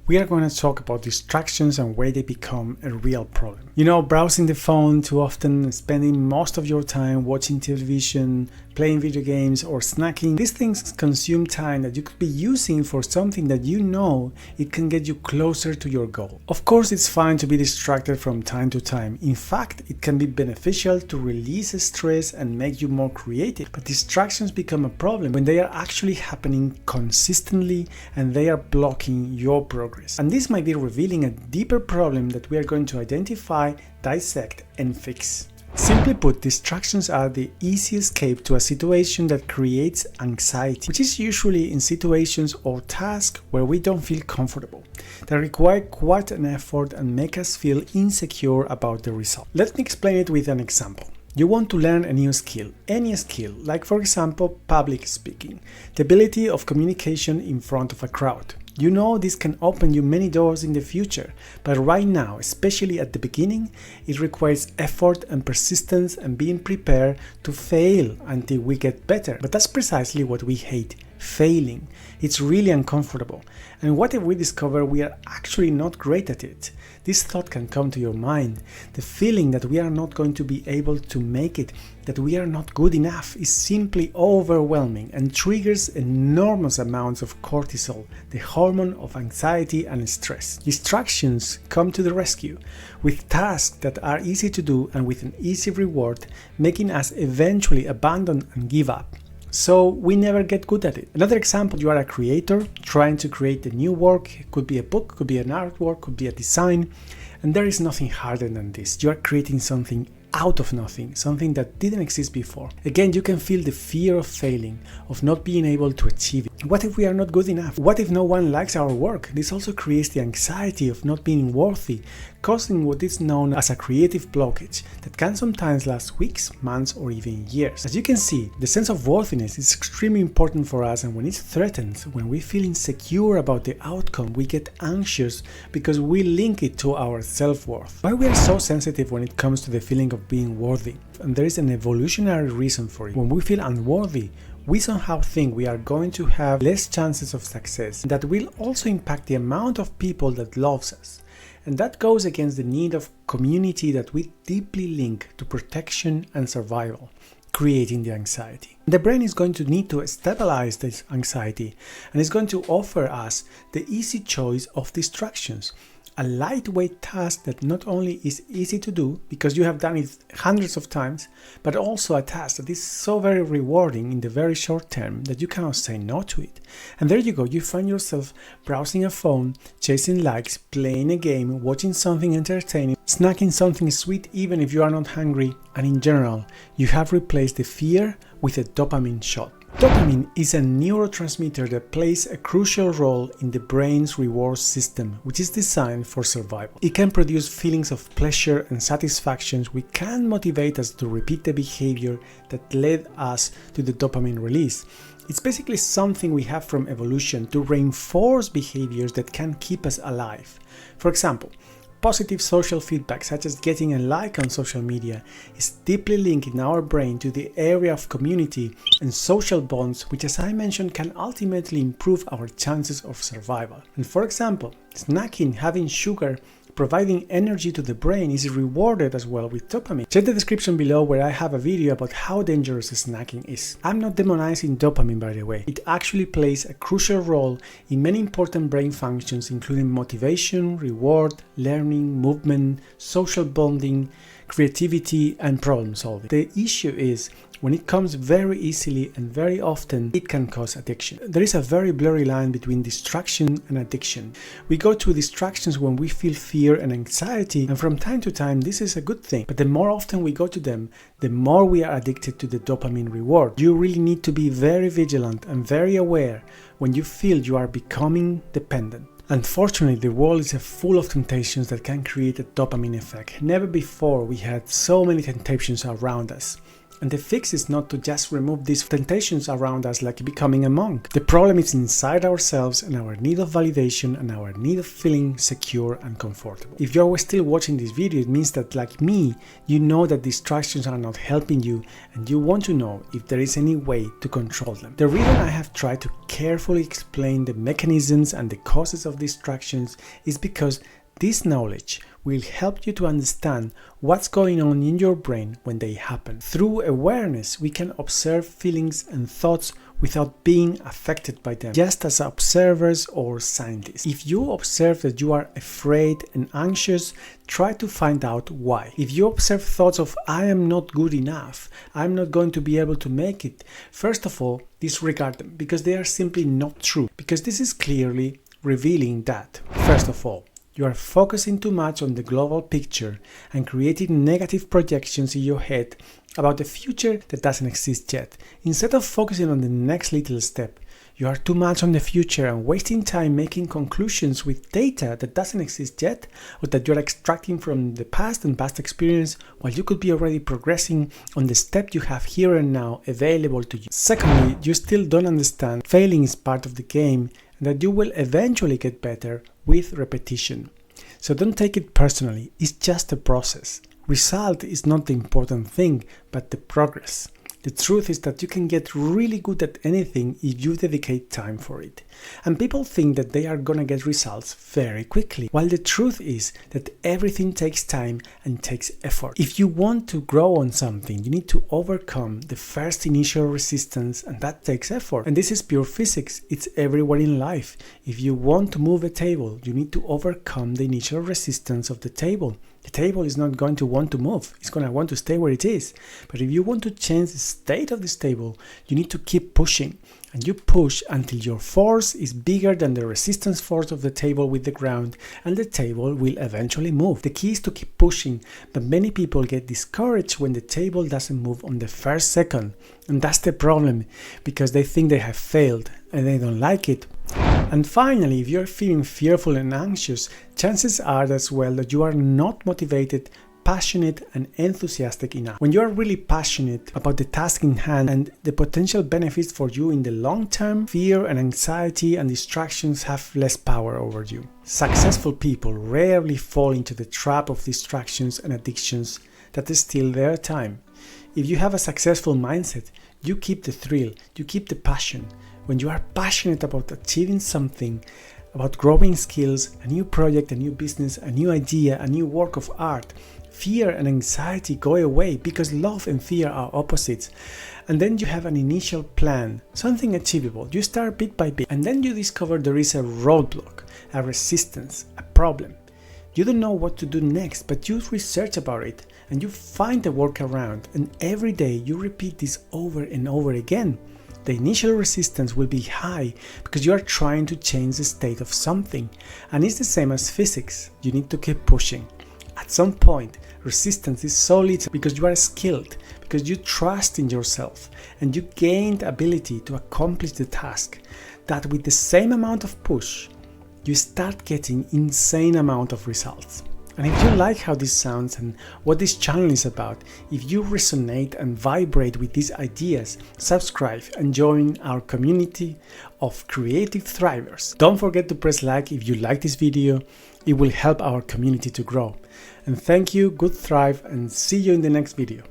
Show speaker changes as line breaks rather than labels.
We are going to talk about distractions and why they become a real problem. You know, browsing the phone too often, spending most of your time watching television, playing video games, or snacking. These things consume time that you could be using for something that you know it can get you closer to your goal. Of course, it's fine to be distracted from time to time. In fact, it can be beneficial to release stress and make you more creative. But distractions become a problem when they are actually happening consistently and they are blocking your progress. And this might be revealing a deeper problem that we are going to identify, dissect, and fix. Simply put, distractions are the easy escape to a situation that creates anxiety, which is usually in situations or tasks where we don't feel comfortable, that require quite an effort and make us feel insecure about the result. Let me explain it with an example. You want to learn a new skill, any skill, like for example, public speaking, the ability of communication in front of a crowd. You know this can open you many doors in the future, but right now, especially at the beginning, it requires effort and persistence and being prepared to fail until we get better. But that's precisely what we hate, failing. It's really uncomfortable. And what if we discover we are actually not great at it? This thought can come to your mind. The feeling that we are not going to be able to make it, that we are not good enough, is simply overwhelming and triggers enormous amounts of cortisol, the hormone of anxiety and stress. Distractions come to the rescue with tasks that are easy to do and with an easy reward, making us eventually abandon and give up. So we never get good at it. Another example, you are a creator trying to create a new work. It could be a book, could be an artwork, could be a design. And there is nothing harder than this. You are creating something out of nothing, something that didn't exist before. Again, you can feel the fear of failing, of not being able to achieve it. What if we are not good enough? What if no one likes our work? This also creates the anxiety of not being worthy, causing what is known as a creative blockage that can sometimes last weeks, months, or even years. As you can see, the sense of worthiness is extremely important for us, and when it's threatened, when we feel insecure about the outcome, we get anxious because we link it to our self-worth. Why we are so sensitive when it comes to the feeling of being worthy? And there is an evolutionary reason for it. When we feel unworthy, we somehow think we are going to have less chances of success. That will also impact the amount of people that loves us. And that goes against the need of community that we deeply link to protection and survival, creating the anxiety. The brain is going to need to stabilize this anxiety and is going to offer us the easy choice of distractions. A lightweight task that not only is easy to do because you have done it hundreds of times, but also a task that is so very rewarding in the very short term that you cannot say no to it. And there you go, you find yourself browsing a phone, chasing likes, playing a game, watching something entertaining, snacking something sweet even if you are not hungry, and in general, you have replaced the fear with a dopamine shot. Dopamine is a neurotransmitter that plays a crucial role in the brain's reward system, which is designed for survival. It can produce feelings of pleasure and satisfaction which can motivate us to repeat the behavior that led us to the dopamine release. It's basically something we have from evolution to reinforce behaviors that can keep us alive. For example, positive social feedback, such as getting a like on social media, is deeply linked in our brain to the area of community and social bonds, which, as I mentioned, can ultimately improve our chances of survival. And for example, snacking, having sugar, providing energy to the brain is rewarded as well with dopamine. Check the description below where I have a video about how dangerous snacking is. I'm not demonizing dopamine, by the way. It actually plays a crucial role in many important brain functions, including motivation, reward, learning, movement, social bonding, creativity, and problem solving. The issue is when it comes very easily and very often, it can cause addiction. There is a very blurry line between distraction and addiction. We go to distractions when we feel fear and anxiety, and from time to time, this is a good thing. But the more often we go to them, the more we are addicted to the dopamine reward. You really need to be very vigilant and very aware when you feel you are becoming dependent. Unfortunately, the world is full of temptations that can create a dopamine effect. Never before we had so many temptations around us. And the fix is not to just remove these temptations around us like becoming a monk. The problem is inside ourselves and our need of validation and our need of feeling secure and comfortable. If you're still watching this video, it means that, like me, you know that distractions are not helping you and you want to know if there is any way to control them. The reason I have tried to carefully explain the mechanisms and the causes of distractions is because this knowledge will help you to understand what's going on in your brain when they happen. Through awareness, we can observe feelings and thoughts without being affected by them, just as observers or scientists. If you observe that you are afraid and anxious, try to find out why. If you observe thoughts of I am not good enough, I'm not going to be able to make it, first of all, disregard them because they are simply not true. Because this is clearly revealing that, first of all, you are focusing too much on the global picture and creating negative projections in your head about the future that doesn't exist yet. Instead of focusing on the next little step, you are too much on the future and wasting time making conclusions with data that doesn't exist yet or that you're extracting from the past and past experience while you could be already progressing on the step you have here and now available to you. Secondly, you still don't understand failing is part of the game and that you will eventually get better with repetition. So don't take it personally, it's just a process. Result is not the important thing, but the progress. The truth is that you can get really good at anything if you dedicate time for it. And people think that they are gonna get results very quickly, while the truth is that everything takes time and takes effort. If you want to grow on something, you need to overcome the first initial resistance, and that takes effort. And this is pure physics, it's everywhere in life. If you want to move a table, you need to overcome the initial resistance of the table. The table is not going to want to move, it's going to want to stay where it is. But if you want to change the state of this table, you need to keep pushing. And you push until your force is bigger than the resistance force of the table with the ground, and the table will eventually move. The key is to keep pushing, but many people get discouraged when the table doesn't move on the first second. And that's the problem, because they think they have failed and they don't like it. And finally, if you're feeling fearful and anxious, chances are as well that you are not motivated, passionate and enthusiastic enough. When you are really passionate about the task in hand and the potential benefits for you in the long term, fear and anxiety and distractions have less power over you. Successful people rarely fall into the trap of distractions and addictions that steal their time. If you have a successful mindset, you keep the thrill, you keep the passion. When you are passionate about achieving something, about growing skills, a new project, a new business, a new idea, a new work of art, fear and anxiety go away because love and fear are opposites. And then you have an initial plan, something achievable. You start bit by bit, and then you discover there is a roadblock, a resistance, a problem. You don't know what to do next, but you research about it and you find a workaround, and every day you repeat this over and over again. The initial resistance will be high because you are trying to change the state of something, and it's the same as physics. You need to keep pushing. At some point, resistance is so little because you are skilled, because you trust in yourself, and you gained ability to accomplish the task, that with the same amount of push, you start getting insane amount of results. And if you like how this sounds and what this channel is about, if you resonate and vibrate with these ideas, subscribe and join our community of creative thrivers. Don't forget to press like if you like this video, it will help our community to grow. And thank you, good thrive, and see you in the next video.